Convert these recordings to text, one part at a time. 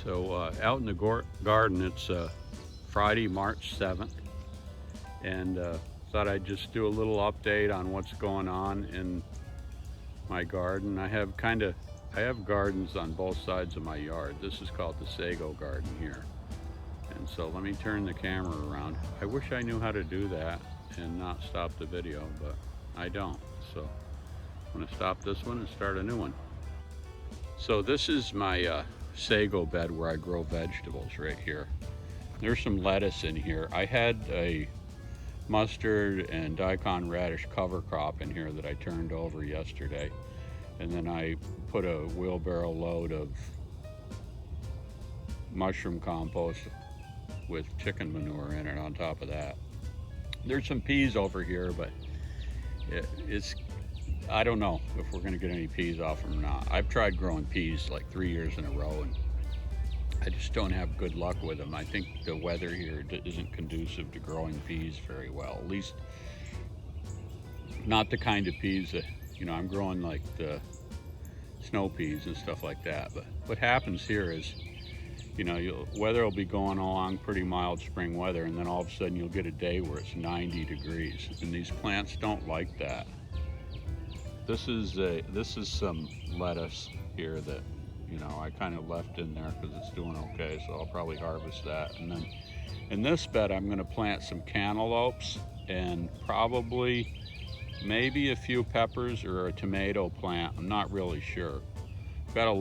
So out in the garden, it's Friday, March 7th, and thought I'd just do a little update on what's going on in my garden. I have gardens on both sides of my yard. This is called the Sago garden here. And so let me turn the camera around. I wish I knew how to do that and not stop the video, but I don't. So I'm gonna stop this one and start a new one. So this is my Sago bed where I grow vegetables right here. There's some lettuce in here. I had a mustard and daikon radish cover crop in here that I turned over yesterday. And then I put a wheelbarrow load of mushroom compost with chicken manure in it on top of that. There's some peas over here, but I don't know if we're gonna get any peas off them or not. I've tried growing peas like 3 years in a row and I just don't have good luck with them. I think the weather here isn't conducive to growing peas very well. At least not the kind of peas that, I'm growing like the snow peas and stuff like that. But what happens here is, weather will be going along pretty mild spring weather, and then all of a sudden you'll get a day where it's 90 degrees, and these plants don't like that. This is some lettuce here that I kind of left in there because it's doing okay, so I'll probably harvest that. And then in this bed I'm going to plant some cantaloupes and probably maybe a few peppers or a tomato plant. I'm not really sure. Got a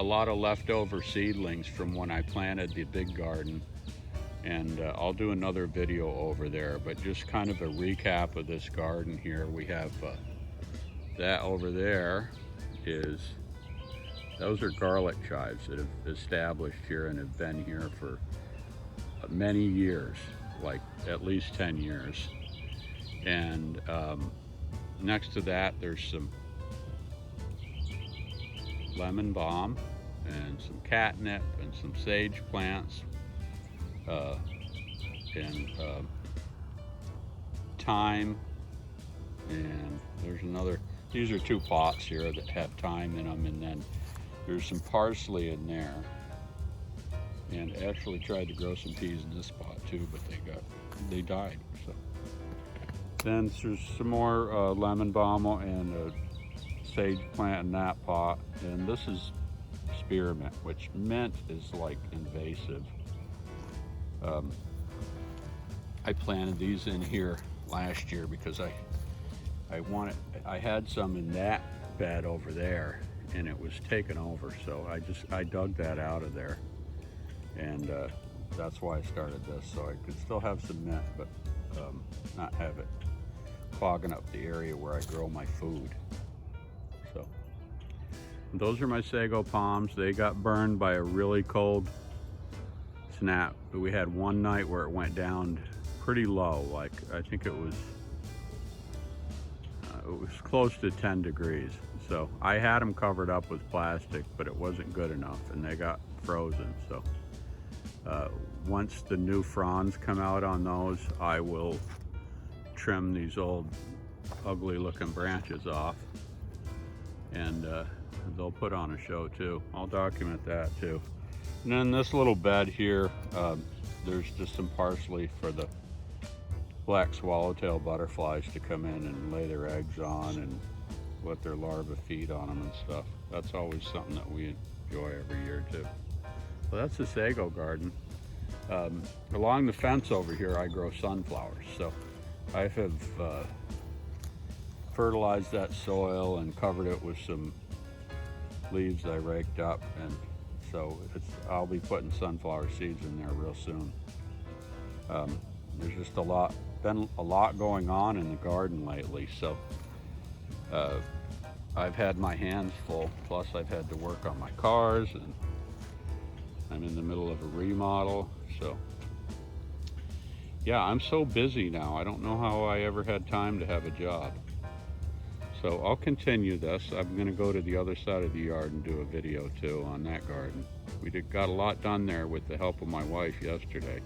lot of leftover seedlings from when I planted the big garden, and I'll do another video over there. But just kind of a recap of this garden here. We have that over there those are garlic chives that have established here and have been here for many years, like at least 10 years. And next to that, there's some lemon balm and some catnip and some sage plants and thyme. And there's these are 2 pots here that have thyme in them, and then there's some parsley in there. And actually tried to grow some peas in this pot too, but they died. So then there's some more lemon balm and a sage plant in that pot. And this is spearmint, which mint is like invasive. I planted these in here last year because I had some in that bed over there and it was taken over, so I dug that out of there, and that's why I started this, so I could still have some mint but not have it clogging up the area where I grow my food. So those are my sago palms. They got burned by a really cold snap, but we had one night where it went down pretty low, like I think it was close to 10 degrees. So I had them covered up with plastic, but it wasn't good enough and they got frozen. So once the new fronds come out on those, I will trim these old ugly looking branches off, and they'll put on a show too. I'll document that too. And then this little bed here, there's just some parsley for the black swallowtail butterflies to come in and lay their eggs on and let their larvae feed on them and stuff. That's always something that we enjoy every year too. So that's the Sago garden. Along the fence over here I grow sunflowers. So I have fertilized that soil and covered it with some leaves I raked up, and so I'll be putting sunflower seeds in there real soon. There's just been a lot going on in the garden lately, so I've had my hands full, plus I've had to work on my cars, and I'm in the middle of a remodel. So yeah, I'm so busy now. I don't know how I ever had time to have a job. So I'll continue this. I'm gonna go to the other side of the yard and do a video too on that garden. We got a lot done there with the help of my wife yesterday.